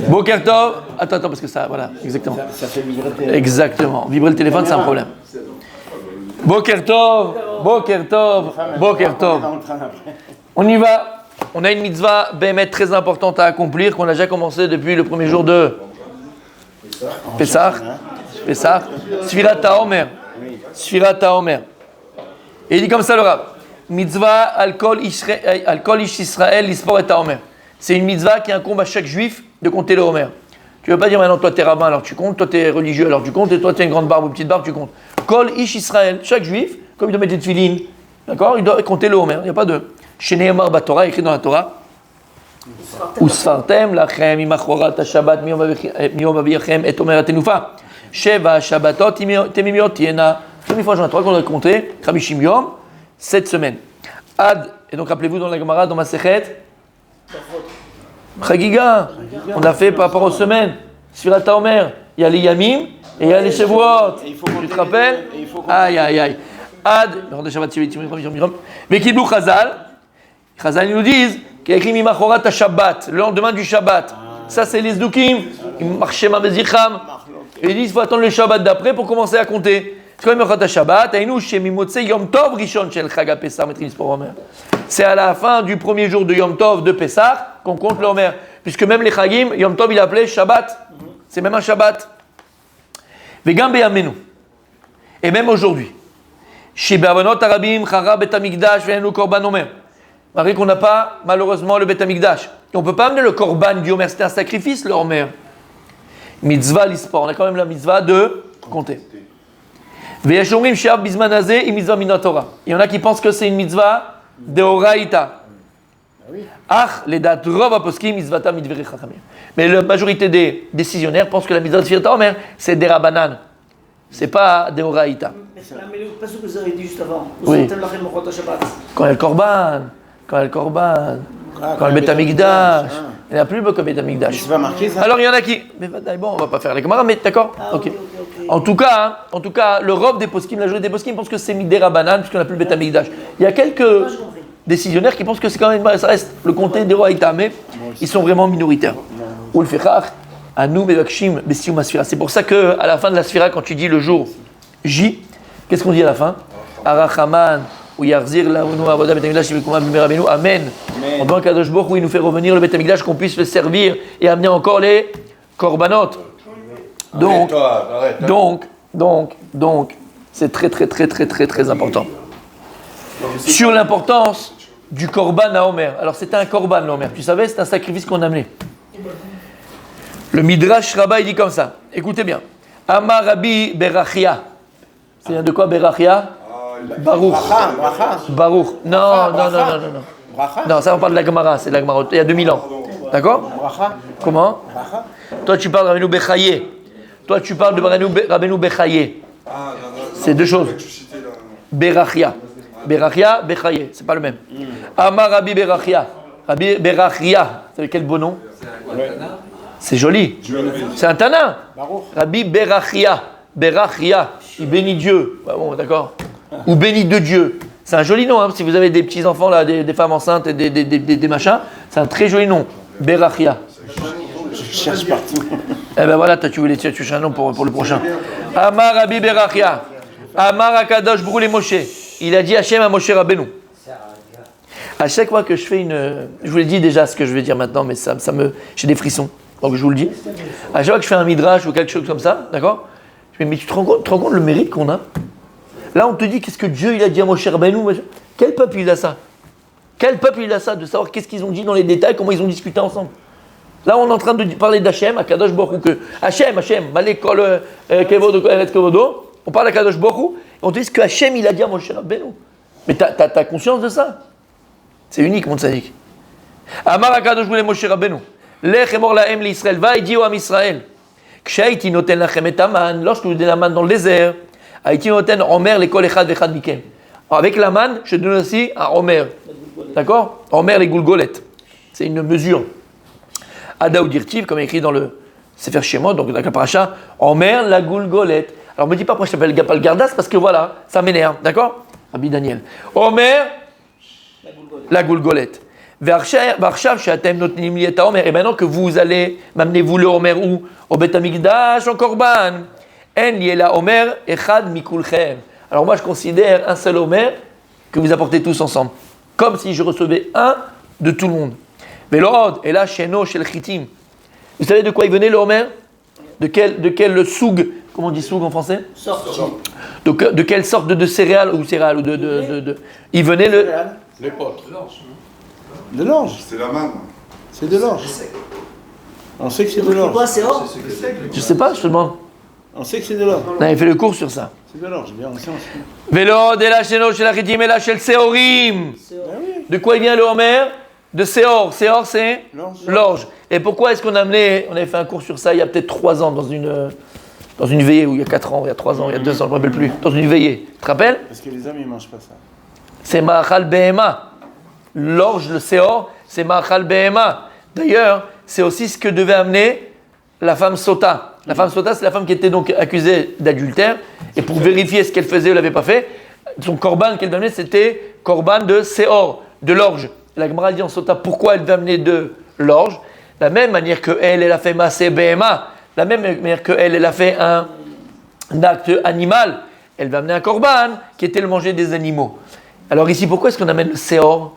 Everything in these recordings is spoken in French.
Boker Tov. Attends, parce que ça, voilà, exactement. Ça fait vibrer le téléphone. Exactement. Vibrer le téléphone, c'est un problème. Boker Tov, Boker Tov, Boker Tov. On y va. On a une mitzvah bémet très importante à accomplir qu'on a déjà commencé depuis le premier jour de Pessah. Sfirat HaOmer. Sfirat HaOmer. Et il dit comme ça le Rav. Mitzvah al kol ish Israël lispor et HaOmer. C'est une mitzvah qui incombe à chaque juif de compter le Homer. Tu ne veux pas dire maintenant toi t'es rabbin alors tu comptes, toi t'es religieux alors tu comptes, et toi t'as une grande barbe ou une petite barbe tu comptes. Kol ish Israël. Chaque juif, comme il doit mettre des tefilines, d'accord, il doit compter le Homer. Il n'y a pas de. Chez Nehemar Batorah, écrit dans la Torah. Usfartem lachem imachorat hashabbat miyom aviyachem et omer atenufa. Sheva shabbatot temimiot tiena. Première fois dans la Torah qu'on doit compter, Rabbi Shimon, 7 semaines. Ad, et donc rappelez-vous dans la Gemara, dans ma Sechet, Chagiga, on a fait par rapport aux semaines. Sfirat HaOmer, il y a les Yamim et il y a les Shavuot. Tu te rappelles? Aïe. Ad, mais Kibou Chazal. Chazal nous disent qu'il y a écrit Mimachorat HaShabbat, le lendemain du Shabbat. Ça, c'est les Zdukim. Ils marchaient ma Bezicham. Et ils disent qu'il faut attendre le Shabbat d'après pour commencer à compter. C'est quand même Mimachorat HaShabbat. C'est à la fin du premier jour de Yom Tov de Pessah qu'on compte le Homer. Puisque même les Chagim, Yom Tov, il appelait Shabbat. C'est même un Shabbat. Vegam beyamenu. Et même aujourd'hui. Chez Be'avanot Arabim, Chara Bet Hamikdash, Ve'enu Korban Homer. Malgré qu'on n'a pas, malheureusement, le Bet Hamikdash. On ne peut pas amener le Korban du Homer, c'était un sacrifice, le Homer. Mitzvah l'Ispor. On a quand même la mitzvah de compter. Ve'yashomrim She'ab Bizmanazé, et mitzvah Minatora. Il y en a qui pensent que c'est une mitzvah de Horaïta. Ach, les dates Rov Aposkim, mitzvata midveri chachamim. Mais la majorité des décisionnaires pensent que la mitzvah de Sfirat HaOmer, c'est des Rabanan. C'est pas des Horaïta. Mais pas ce que vous avez dit juste avant. Oui. Quand il y a le Korban, quand le Bet Hamikdash, il n'y a plus le Bet Hamikdash. C'est pas marqué ça? Alors il y en a qui. Mais bon, on va pas faire les Gemara, mais d'accord. Ok. En tout cas, le Rov des Poskim, la majorité des Poskim pense que c'est Midé Rabanan, puisqu'on n'a plus le Bet Hamikdash. Il y a quelques décisionnaires qui pensent que c'est quand même, ça reste le comté des Horaïta, mais ils sont vraiment minoritaires. Ou le Fechach, Anu Mevakshim Bestium Asfira. C'est pour ça qu'à la fin de la Sfira, quand tu dis le jour J, qu'est-ce qu'on dit à la fin? Arachaman, ou Yarzir, Laounu, Avoda, Bet Hamikdash, Shivekuma, Bimerabenu, Amen. En tant qu'Adosh Baruch Hu, il nous fait revenir le Bet Hamikdash, qu'on puisse le servir et amener encore les Korbanot. Donc, c'est très important. Sur l'importance du Korban à Homer. Alors, c'était un Korban, l'Homer. Tu savais, c'est un sacrifice qu'on amenait. Le Midrash Rabbah, il dit comme ça. Écoutez bien. Amar Rabbi Berachia. C'est de quoi Berachia? Baruch. Baruch. Non. Non, ça on parle de la Gemara, c'est de la Gemara. Il y a 2000 ans. D'accord? Comment? Toi tu parles de Rabbeinu Bechaye. Toi tu parles de Rabbeinu Bechaye. C'est deux choses. Berachia, Bechaye, c'est pas le même. Amar Rabbi Berachia. Rabbi Berachia, c'est quel beau nom? C'est joli. C'est un Tana. Rabbi Berachia. Il bénit Dieu. Bon, d'accord. Ou bénit de Dieu. C'est un joli nom. Hein. Si vous avez des petits enfants là, des femmes enceintes et des machins, c'est un très joli nom. Berachia. Je cherche partout. Eh ben voilà, tu cherches un nom pour le prochain. Amar Rabbi Berachia. Amar Akadosh Brou les Moshe. Il a dit Hachem à Moshe Rabbeinu. À chaque fois que je fais je vous l'ai dit déjà ce que je vais dire maintenant, mais j'ai des frissons. Donc je vous le dis. À chaque fois que je fais un midrash ou quelque chose comme ça, d'accord? Je me dis, mais tu te rends compte le mérite qu'on a? Là, on te dit qu'est-ce que Dieu il a dit à Moshe Rabbeinu. Quel peuple il a ça? Quel peuple il a ça de savoir qu'est-ce qu'ils ont dit dans les détails, comment ils ont discuté ensemble? Là, on est en train de parler d'Hachem, à Kadosh Baruch Hu, que Hachem, Malekol Kevodo, on parle à Kadosh Baruch Hu, et on te dit ce que Hachem il a dit à Moshe Rabbeinu. Mais t'as conscience de ça? C'est unique, mon tzaddik. Amar HaKadosh Baruch Hu Moshe Rabbeinu, Lech emor lahem l'Israël, va et dis au Am Israël, Kshaïti noten lachem et aman, lorsque je vous donne la manne dans le désert, Haïti noten Omer l'école echad vechad mikem. Avec la manne, je donne aussi un Omer. D'accord? Omer les Gulgolet. C'est une mesure. Ada ou Dirtiv, comme écrit dans le Sefer Shemot, donc dans la paracha, Omer la Gulgolet. Alors, me dis pas pourquoi je t'appelle Gapal Gardas, parce que voilà, ça m'énerve. D'accord? Rabbi Daniel. Omer la Gulgolet. ועכשיו שאתם נותנים לי את העומר, et maintenant que vous allez m'amener vous le Homer où? Au Beth Amikdash, en Korban. En li la Homer, echad mikulchem. Alors moi je considère un seul Homer que vous apportez tous ensemble. Comme si je recevais un de tout le monde. Velod, et là, sheno shel chitim. Vous savez de quoi il venait le Homer? De quel soug? Comment on dit soug en français? Sorti. De quelle sorte de céréales ou il venait le... L'épeautre. De l'orge. C'est la manne. C'est de l'orge. On sait que c'est de C'est l'orge. quoi, c'est or? Je sais pas, je te demande. On sait que c'est de l'orge. On avait fait le cours sur ça. C'est de l'orge, bien, on sait. Velod, et là, sheno shel chitim, et là, shel seorim. C'est or. Ben oui, De quoi il vient le Homer? De Séor. Séor, c'est l'orge. l'orge. Et pourquoi est-ce qu'on a amené, on avait fait un cours sur ça il y a peut-être 3 ans dans une veillée, ou il y a 4 ans, il y a 3 ans, il y a 2 ans, je ne me rappelle plus, dans une veillée. Tu te rappelles? Parce que les hommes, ils mangent pas ça. C'est Ma'achal Behema. L'orge, le Séor, c'est Ma'achal Behema. D'ailleurs, c'est aussi ce que devait amener la femme Sota. La femme Sota, c'est la femme qui était donc accusée d'adultère. Et pour vérifier ce qu'elle faisait ou l'avait pas fait, son korban qu'elle devait amener, c'était korban de Séor, de l'orge. La Gemara dit en Sota pourquoi elle devait amener de l'orge. La même manière que elle a fait Maaseh Behema. La même manière que elle a fait un acte animal. Elle va amener un korban qui était le manger des animaux. Alors ici, pourquoi est-ce qu'on amène le Séor?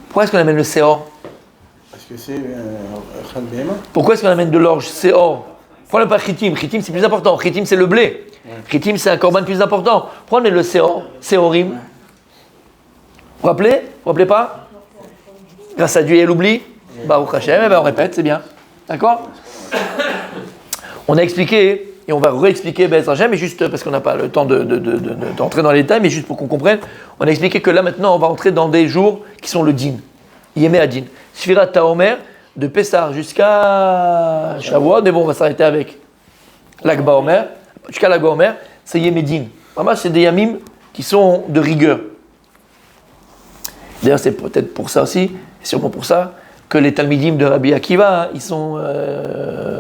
Pourquoi est-ce qu'on amène le Séor? Parce que c'est Khal Behema. Pourquoi est-ce qu'on amène de l'orge? Séor. Pourquoi on n'aime pas Chitim? Chitim, c'est plus important. Chitim, c'est le blé. Chitim, c'est un korban plus important. Pourquoi on met le Séor? Séorim. Vous vous rappelez? Vous vous rappelez pas? Grâce à Dieu, elle oublie. Baruch Hashem, eh ben on répète, c'est bien. D'accord? On a expliqué, et on va réexpliquer Be'ez Hashem, mais juste parce qu'on n'a pas le temps d'entrer dans les détails, mais juste pour qu'on comprenne, on a expliqué que là maintenant on va entrer dans des jours qui sont le din. Yémé Adin. Sfirat Taomer, de Pessah jusqu'à Shavuot, mais bon, on va s'arrêter avec l'Akba Omer. Jusqu'à l'Akba Omer, c'est Yémé Din. Vraiment, c'est des yamim qui sont de rigueur. D'ailleurs, c'est peut-être pour ça aussi, et sûrement pour ça, que les Talmidim de Rabbi Akiva, ils sont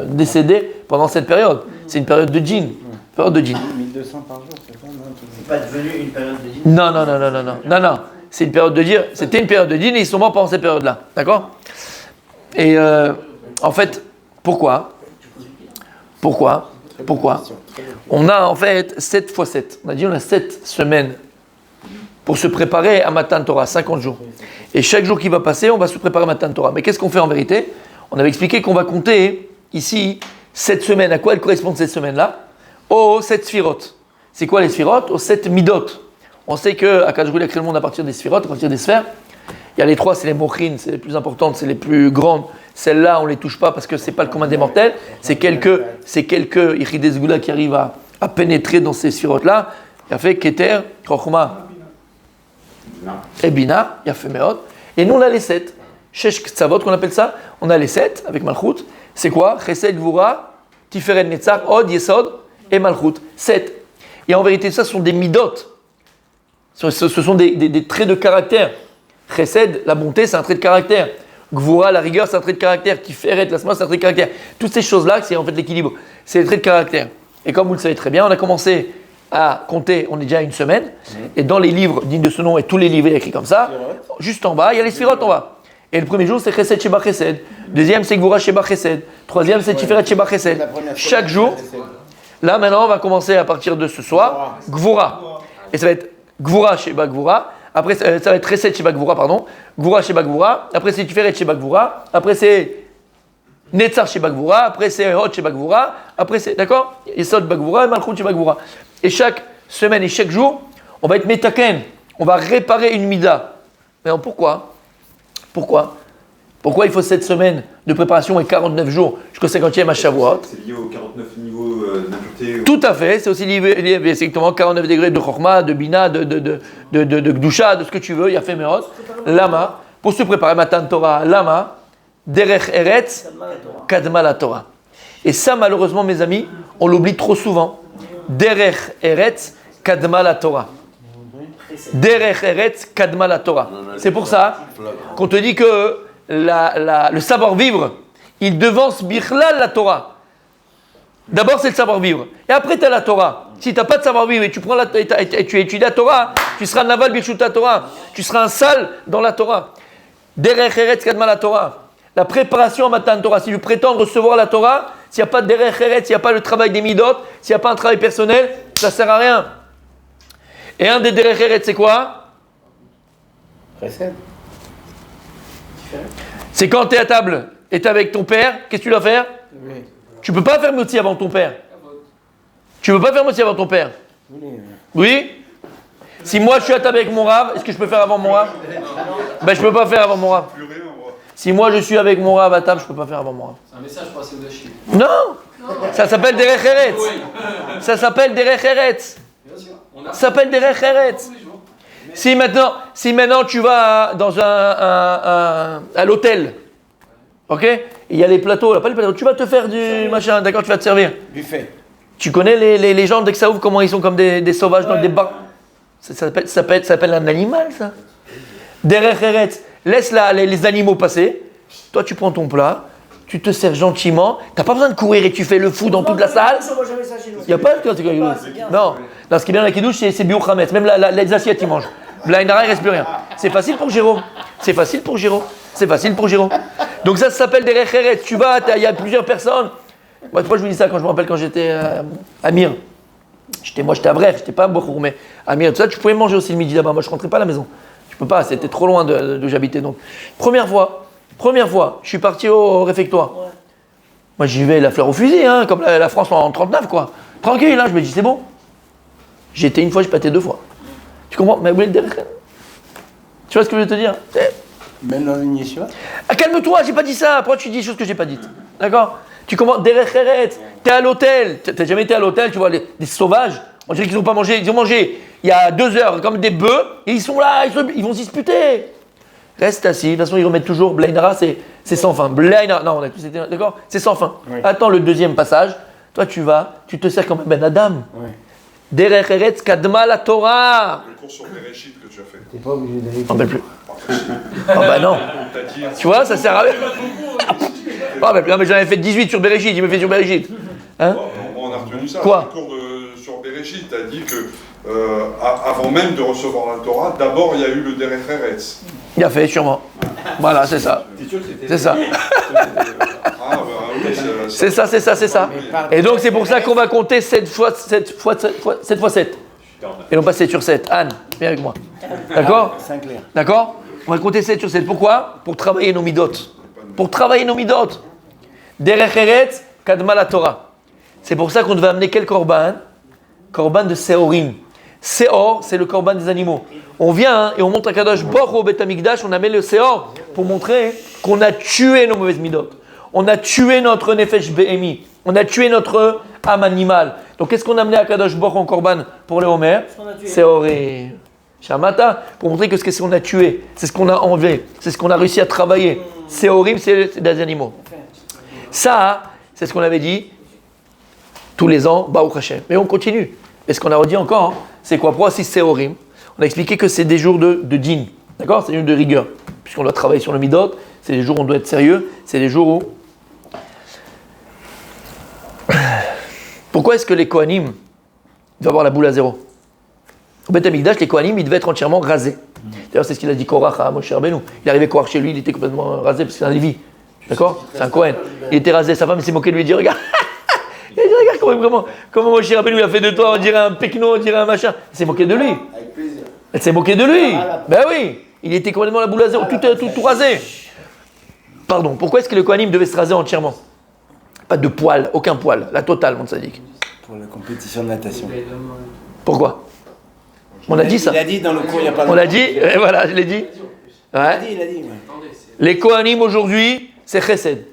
décédés pendant cette période. C'est une période de djinn. Période de djinn. 1200 par jour, c'est ça, non? C'est pas devenu une période de dîner. Non. C'est une période de djinn. C'était une période de djinn et ils sont morts pendant cette période-là. D'accord? Et en fait, pourquoi? On a en fait 7 x 7. On a dit on a 7 semaines pour se préparer à Matan Torah, 50 jours. Et chaque jour qui va passer, on va se préparer à Matan Torah. Mais qu'est-ce qu'on fait en vérité? On avait expliqué qu'on va compter ici 7 semaines. À quoi elles correspondent cette semaine-là? Aux 7 sphirotes. C'est quoi les sphirotes? Aux 7 midot. On sait qu'à Kadjou, il a créé le monde à partir des sphirotes, à partir des sphères. Il y a les 3, c'est les mochines, c'est les plus importantes, c'est les plus grandes. Celles-là, on ne les touche pas parce que ce n'est pas le commun des mortels. C'est quelques Ichides Goula qui arrivent à pénétrer dans ces sphirotes-là. Il a fait Keter, Chochma et Bina, il a fait Meod. Et nous, on a les 7. Shesh Ktsavot, qu'on appelle ça. On a les 7 avec Malchut. C'est quoi? Chesed, Gvura, Tiferet, Netzach, Od, Yesod et Malchut. 7. Et en vérité, ça, ce sont des midot. Ce sont des traits de caractère. Chesed, la bonté, c'est un trait de caractère. Gvura, la rigueur, c'est un trait de caractère. Tiferet, l'asma, c'est un trait de caractère. Toutes ces choses-là, c'est en fait l'équilibre. C'est les traits de caractère. Et comme vous le savez très bien, on a commencé à compter, on est déjà à une semaine. Et dans les livres dignes de ce nom, et tous les livres écrits comme ça, juste en bas, il y a les sphirotes en bas. Et le premier jour, c'est Chesed Sheba Chesed. Deuxième, c'est Gvura Sheba Chesed. Troisième, c'est Tiferet Sheba Chesed. Chaque jour, là maintenant, on va commencer à partir de ce soir, Gvura. Et ça va être Gvura Sheba Gvura. Après, ça va être Chesed Sheba Gvura, pardon. Gvura Sheba Gvura. Après, c'est Tiferet Sheba Gvura. Après, c'est Netzar Sheba Gvura. Après, c'est Hod Sheba Gvura. Après, c'est, d'accord? Yesod Sheba Gvura et Malchut Sheba Gvura. Et chaque semaine et chaque jour, on va être metaken. On va réparer une mida. Mais pourquoi il faut 7 semaines de préparation et 49 jours jusqu'au 50e à Shavuot? C'est lié aux 49 niveaux d'impureté. Tout à fait, c'est aussi lié exactement 49 degrés de Chokhma, de Bina, de Gdusha, de ce que tu veux, il y a fait Meod. Lama, pour se préparer Matan Torah, Lama, Derech Eretz, Kadma la Torah. Et ça, malheureusement, mes amis, on l'oublie trop souvent. Derech Eretz, Kadma la Torah. Derech Eretz, Kadma la Torah. C'est pour ça qu'on te dit que le savoir-vivre, il devance Bichlal la Torah. D'abord, c'est le savoir-vivre. Et après, tu as la Torah. Si tu n'as pas de savoir-vivre et tu prends et tu étudies la Torah, tu seras Naval Birshut la Torah. Tu seras un sale dans la Torah. Derech Eretz Kadma la Torah. La préparation à Matan Torah. Si je prétends recevoir la Torah, s'il n'y a pas de Derech Eretz, s'il n'y a pas le travail des Midot, s'il n'y a pas un travail personnel, ça ne sert à rien. Et un des Derech Eretz, c'est quoi? Chesed. C'est quand tu es à table et tu es avec ton père, qu'est-ce que tu dois faire? Oui. Tu ne peux pas faire moti avant ton père. Tu ne peux pas faire moti avant ton père. Oui. Oui? Si moi je suis à table avec mon rave, est-ce que je peux faire avant mon rave? Ben je peux pas faire avant mon rave. Plus rien, moi. Si moi je suis avec mon rave à table, je peux pas faire avant mon rave. C'est un message pour au Dashi. Non! Ça s'appelle Derech Eretz. Ça s'appelle Derech Eretz. Bien sûr. Ça s'appelle Derech Eretz. Tous les jours. Si maintenant tu vas dans à l'hôtel, ok? Il y a les plateaux, là, pas les plateaux, tu vas te faire du machin, d'accord? Tu vas te servir. Buffet. Tu connais les gens dès que ça ouvre, comment ils sont comme des sauvages dans des bars? Ça s'appelle un animal, ça. Derech Eretz, laisse les animaux passer. Toi, tu prends ton plat, tu te sers gentiment. T'as pas besoin de courir et tu fais le fou dans toute la salle. Il n'y a pas de... Non, ce qui est bien dans la kidouche, c'est Biou Hametz. Même les assiettes, ils mangent. Là, il ne reste plus rien. C'est facile pour Jérôme. C'est facile pour Jérôme. Donc ça s'appelle Derech Eretz. Tu vas, il y a plusieurs personnes. Moi, je vous dis ça quand je me rappelle quand j'étais à Mir. Moi, j'étais à Bref, j'étais pas à Bochour, mais à Mir, tout ça, tu pouvais manger aussi le midi là-bas. Moi, je rentrais pas à la maison. Je peux pas, c'était trop loin d'où j'habitais. Donc, première fois, je suis parti au réfectoire. Ouais. Moi, j'y vais la fleur au fusil, hein, comme la France en 39, quoi. Tranquille, hein, je me dis, c'est bon. J'ai été une fois, j'ai pas été deux fois. Tu comprends? Mais tu vois ce que je veux te dire? Même dans une yeshiva. Ah, calme-toi, j'ai pas dit ça. Pourquoi tu dis des choses que j'ai pas dites? D'accord? Tu commences Derech Eretz, t'es à l'hôtel, t'as jamais été à l'hôtel, tu vois des sauvages, on dirait qu'ils n'ont pas mangé, ils ont mangé il y a 2 heures comme des bœufs, et ils sont là, ils vont se disputer. Reste assis, de toute façon ils remettent toujours, Blainara c'est sans fin, Blainara, non on a tous été, d'accord? C'est sans fin. Oui. Attends le deuxième passage, toi tu te sers comme un Ben Adam. Oui. Derech Eretz Kadma la Torah. Le cours sur Bereshit que tu as fait. T'es pas obligé d'aller. On ne plus. Oh bah non. Tu vois, ça sert à rien. Oh, mais j'en avais fait 18 sur Bereshit, il me fait sur Bereshit. Hein? On a retenu ça. Quoi? Le cours sur Bereshit, tu as dit que avant même de recevoir la Torah, d'abord il y a eu le Derech Eretz. Il a fait, sûrement. Voilà, c'est ça. C'est ça. Ah, bah oui, c'est ça. Et donc c'est pour ça qu'on va compter 7 fois 7. Et non pas 7 sur 7. Anne, viens avec moi. D'accord? Saint-Clair. D'accord? On va compter 7 sur 7. Pourquoi? Pour travailler nos midot. Derech Eretz, Kadma la Torah. C'est pour ça qu'on devait amener quel korban? Korban de Seorim. Seor, c'est le korban des animaux. On vient et on montre à Kadosh Baruch Hu au Beth Amikdash, on amène le Seor pour montrer qu'on a tué nos mauvaises midot. On a tué notre Nefesh Behemi. On a tué notre âme animale. Donc qu'est-ce qu'on a amené à Kadosh Baruch Hu en korban pour le Homer? Seorim. Shamata, pour montrer que ce qu'on a tué, c'est ce qu'on a enlevé, c'est ce qu'on a réussi à travailler. C'est horrible, c'est des animaux. Ça, c'est ce qu'on avait dit tous les ans, Baruch Hashem. Mais on continue. Et ce qu'on a redit encore, c'est quoi? Pourquoi si c'est horrible? On a expliqué que c'est des jours de din. D'accord? C'est des jours de rigueur. Puisqu'on doit travailler sur le midot, c'est des jours où on doit être sérieux, c'est des jours où... Pourquoi est-ce que les Kohanim doivent avoir la boule à zéro? Au Beth Amikdash, les Kohanim, ils devaient être entièrement rasés. D'ailleurs, c'est ce qu'il a dit Korach à Moshe Rabbeinu. Il est arrivé Korach chez lui, il était complètement rasé parce que c'est un Lévi. D'accord? C'est un Kohen. Il était rasé, sa femme s'est moquée de lui, il dit regarde, il dit, regarde comment Moshe Rabbeinu a fait de toi, on dirait un pecno, on dirait un machin. Elle s'est moquée de lui. Avec plaisir. Elle s'est moquée de lui. Ben oui, il était complètement la boule à zéro, tout rasé. Pardon, pourquoi est-ce que le Kohanim devait se raser entièrement? Pas de poil, aucun poil, la totale, mon sadique. Pour la compétition de natation. Pourquoi? On a dit ça. Il a dit dans le cours, il n'y a pas de... On l'a dit, et voilà, je l'ai dit. Ouais. Il a dit. Ouais. Les Kohanim aujourd'hui, c'est Chesed.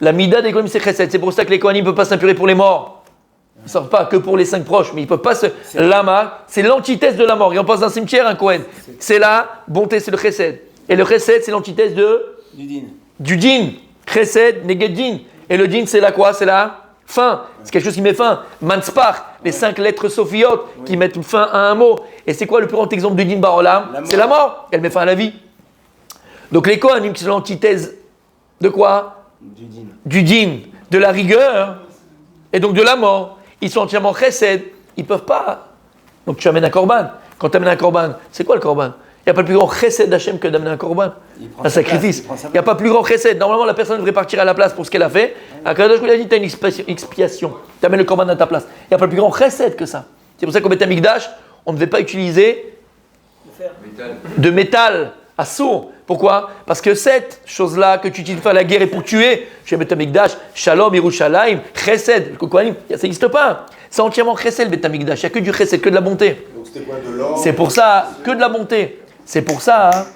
La Mida des Kohanim, c'est Chesed. C'est pour ça que les Kohanim ne peuvent pas s'impurer pour les morts. Ils ne sortent pas que pour les 5 proches, mais ils ne peuvent pas se... Lama, c'est l'antithèse de la mort. Il en passe d'un cimetière, un Kohen. C'est la bonté, c'est le Chesed. Et le Chesed, c'est l'antithèse du din. Chesed, Neged din. Et le din, c'est la quoi? C'est la fin. C'est quelque chose qui met fin. Manspar, les 5 lettres sophiotes qui mettent fin à un mot. Et c'est quoi le plus grand exemple du din barolam? C'est la mort. Elle met fin à la vie. Donc les Kohanim qui sont l'antithèse de quoi? Du din, de la rigueur et donc de la mort. Ils sont entièrement chesed. Ils ne peuvent pas. Donc tu amènes un korban. Quand tu amènes un korban, c'est quoi le korban? Il n'y a pas plus grand chesed d'Hachem que d'amener un korban, un sacrifice. Il n'y a pas plus grand chesed. Normalement, la personne devrait partir à la place pour ce qu'elle a fait. Akadosh lui a dit, tu as une expiation. Tu amènes le korban à ta place. Il n'y a pas plus grand chesed que ça. C'est pour ça qu'au Beth Amikdash, on ne devait pas utiliser de métal à sourd. Pourquoi? Parce que cette chose-là que tu utilises pour faire la guerre et pour tuer, chez Beth Amikdash, Shalom, Yerushalayim, Chesed, le Kohanim, ça n'existe pas. C'est entièrement Chesed le Beth Amikdash. Il n'y a que du Chesed, que de la bonté. Donc c'était quoi, de l'or? C'est pour ça, que de la bonté. C'est pour ça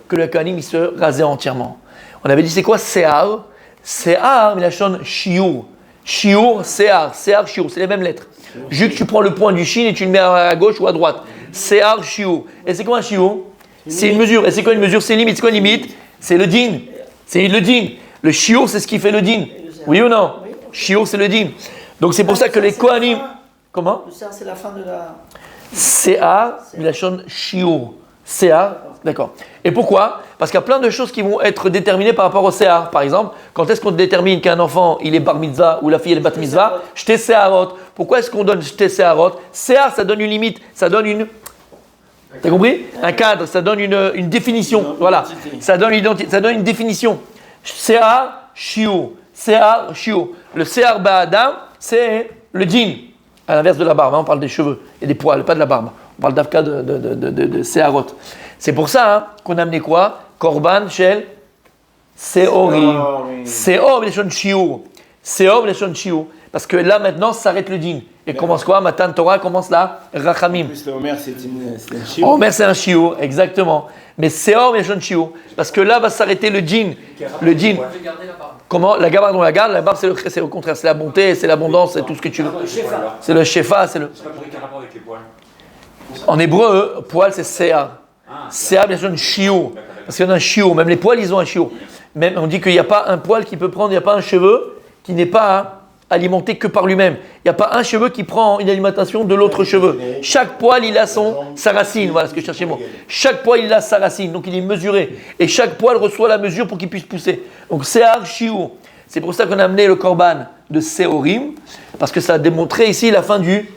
que le Kohanim il se rasait entièrement. On avait dit c'est quoi Sear? Sear, mais la chaîne Shiur. Shiur, Sear, Sear, Shiur, c'est les mêmes lettres. Juste que tu prends le point du shin et tu le mets à gauche ou à droite. Sear, Shiur. Et c'est quoi un Shiur? C'est une mesure. Et c'est quoi une mesure? C'est une limite. C'est quoi une limite? C'est le din. C'est le din. Le Shiur, c'est ce qui fait le din. Oui ou non? Shiur, c'est le din. Donc c'est pour ça que les Kohanim. Comment? Le Sear, c'est la fin de la. CA, la chaîne Shiur. CA, d'accord. Et pourquoi? Parce qu'il y a plein de choses qui vont être déterminées par rapport au CA. Par exemple, quand est-ce qu'on détermine qu'un enfant il est bar mitzvah ou la fille elle est bat mitzvah? J'te Seharot. Pourquoi est-ce qu'on donne j'te Seharot? CA, ça donne une limite, ça donne une. T'as compris? Un cadre, ça donne une définition. Voilà. Ça donne une définition. CA, Shiur. CA, Shiur. Le CA Ba'adam, c'est le din. À l'inverse de la barbe, hein, on parle des cheveux et des poils, pas de la barbe. On parle d'Afka de Seharot. C'est pour ça qu'on a amené quoi? Korban, Shel, Seorim. Seor, les shon Shiur. Seor, les shon Shiur. Parce que là, maintenant, s'arrête le din. Et commence quoi? Matan Torah commence là, Rachamim. En plus, le Homer, c'est un shiur. Homer, c'est un Shiur, exactement. Mais Seor, les shon Shiur. Parce que là va s'arrêter le din. Le din. Comment? La garde, on la garde. La barbe, c'est au contraire. C'est la bonté, c'est l'abondance, c'est tout ce que tu veux. C'est le shefa, c'est le. En hébreu, poil, c'est Seah. Seah, bien sûr, une shiur. Parce qu'il y en a un shiur. Même les poils, ils ont un shiur. Même, on dit qu'il n'y a pas un poil qui peut prendre, il n'y a pas un cheveu qui n'est pas alimenté que par lui-même. Il n'y a pas un cheveu qui prend une alimentation de l'autre cheveu. Chaque poil, il a sa racine. Voilà ce que je cherchais moi. Chaque poil, il a sa racine. Donc, il est mesuré. Et chaque poil reçoit la mesure pour qu'il puisse pousser. Donc, Seah, shiur. C'est pour ça qu'on a amené le korban de Seorim. Parce que ça a démontré ici la fin du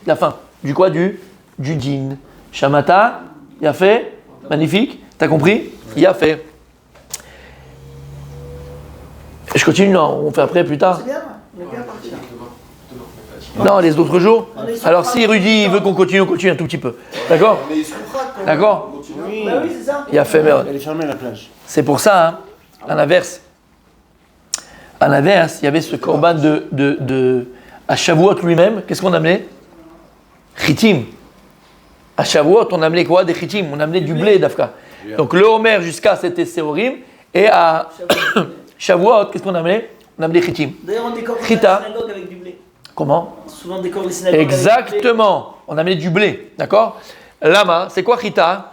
quoi? Du din. Shamata, il a fait. Magnifique. T'as compris? Il a fait. Je continue, non, on fait après, plus tard. C'est bien, on est bien parti. Non, les autres jours. Alors si Rudy il veut qu'on continue, on continue un tout petit peu. D'accord? Mais il se comprend quand même. D'accord? Oui, bah oui, c'est ça. Il a fait merde. Elle est fermée la plage. C'est pour ça, hein, à l'inverse, il y avait ce korban à Shavuot lui-même. Qu'est-ce qu'on amenait? Chitim. À Shavuot, on amenait quoi? Des chitim. On amenait du blé d'Afka. Donc le Homer jusqu'à c'était Seorim. Et à Shavuot, qu'est-ce qu'on amenait? On amenait chitim. D'ailleurs, on décore Chita. la synagogue avec du blé. Comment? Souvent, on décore les synagogues avec du blé. Exactement. On amenait du blé. D'accord? Lama, c'est quoi chita?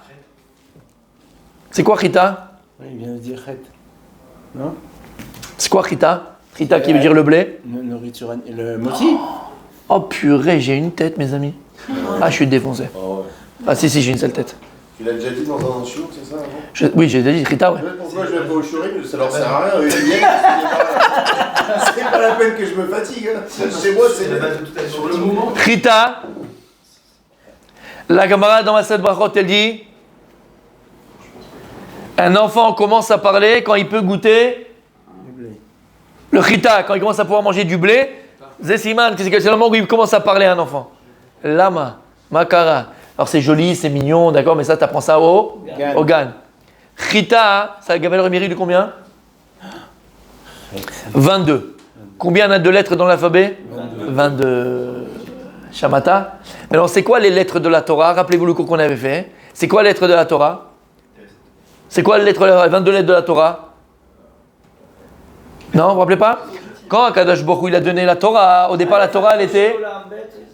C'est quoi chita? Oui, il vient de dire chet. Non? C'est quoi chita? Chita qui veut dire le blé? Nourriture, le moti. Oh purée, j'ai une tête, mes amis. Ah, je suis défoncé. Oh, ouais. Ah si, j'ai une seule tête. Tu l'as déjà dit dans un shiur, c'est ça avant? Oui, j'ai déjà dit chita, ouais. Pourquoi je vais pas au shurim? Ça leur sert à rien. Eux, ils viennent, c'est pas la peine que je me fatigue. Hein. Chez moi, c'est sur le moment. Chita. La Gemara dans Masad Brachot, elle dit un enfant commence à parler quand il peut goûter le chita, quand il commence à pouvoir manger du blé. Zesiman, c'est le moment où il commence à parler un enfant. Lama, makara. Alors c'est joli, c'est mignon, d'accord, mais ça t'apprends ça au gan. Chita, ça a la mairie de combien? 22. Combien on a de lettres dans l'alphabet? 22. Shamata. Maintenant, c'est quoi les lettres de la Torah? Rappelez-vous le cours qu'on avait fait. C'est quoi les lettres de la Torah? C'est quoi les 22 lettres de la Torah? Non, vous vous rappelez pas? Quand Akadosh Baruch Hu il a donné la Torah, au départ la Torah elle était...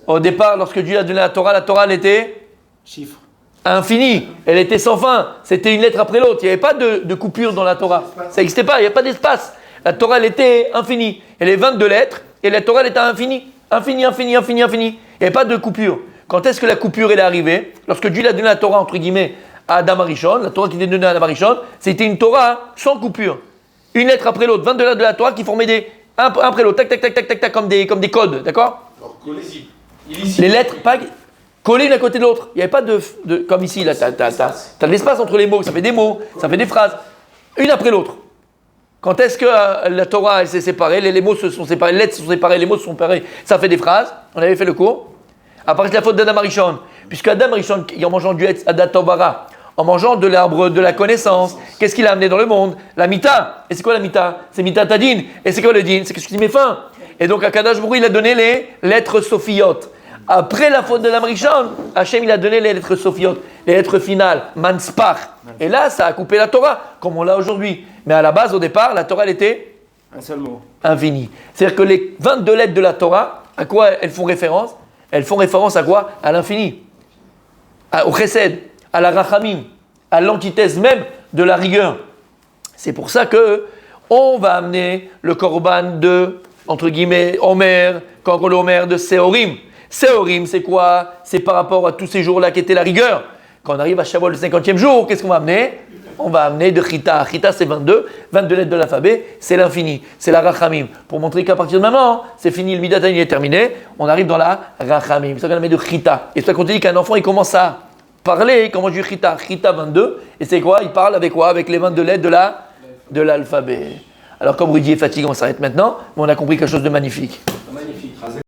Au départ, lorsque Dieu a donné la Torah elle était... Chiffre. Infinie. Elle était sans fin. C'était une lettre après l'autre. Il n'y avait pas de coupure dans la Torah. Ça n'existait pas. Il n'y avait pas d'espace. La Torah elle était infinie. Elle est 22 lettres et la Torah elle était infinie. Infinie, infinie, infinie, infinie. Il n'y avait pas de coupure. Quand est-ce que la coupure elle est arrivée? Lorsque Dieu a donné la Torah entre guillemets à Adam Arishon, la Torah qui était donnée à Adam Arishon, c'était une Torah sans coupure. Une lettre après l'autre, 22 lettres de la Torah qui formaient un après l'autre, tac, tac, tac, tac, tac, tac, comme des codes, d'accord? Alors, collez-y. Les lettres, pas... collées une à côté de l'autre. Il n'y avait pas comme ici, là, tu as de l'espace entre les mots, ça fait des mots, ça fait des phrases, une après l'autre. Quand est-ce que la Torah elle s'est séparée, les mots se sont séparés, les lettres se sont séparées, les mots se sont séparés, ça fait des phrases. On avait fait le cours. À partir de la faute d'Adam Arishon, puisque Adam Arishon, en mangeant du Etz Adat Tovara, en mangeant de l'arbre de la connaissance, qu'est-ce qu'il a amené dans le monde? La Mita. Et c'est quoi la Mita? C'est Mita Tadin. Et c'est quoi le Din? C'est qu'est-ce qui met fin. Et donc à Kadosh Baruch Hu, il a donné les lettres Sophiyot. Après la faute d'Adam Arishon, Hachem il a donné les lettres Sophiyot, les lettres finales, Manspach. Et là, ça a coupé la Torah, comme on l'a aujourd'hui. Mais à la base, au départ, la Torah elle était Un seul mot. infinie. C'est-à-dire que les 22 lettres de la Torah, à quoi elles font référence? Elles font référence à quoi? À l'infini, au chesed, à la rachamim, à l'antithèse même de la rigueur. C'est pour ça que on va amener le korban de, entre guillemets, Omer, quand on le Omer de Seorim. Seorim, c'est quoi? C'est par rapport à tous ces jours-là qui étaient la rigueur. Quand on arrive à Shavuot, le 50e jour, qu'est-ce qu'on va amener? On va amener de Chita. Chita, c'est 22 lettres de l'alphabet, c'est l'infini, c'est la Rachamim. Pour montrer qu'à partir de maintenant, c'est fini, le Midatan, il est terminé, on arrive dans la Rachamim. C'est ça qu'on met de Chita. Et c'est ça qu'on dit qu'un enfant, il commence à parler, il commence du Chita. Chita 22, et c'est quoi? Il parle avec quoi? Avec les 22 lettres de l'alphabet. Alors, comme Rudy est fatigué, on s'arrête maintenant, mais on a compris quelque chose de magnifique. Magnifique.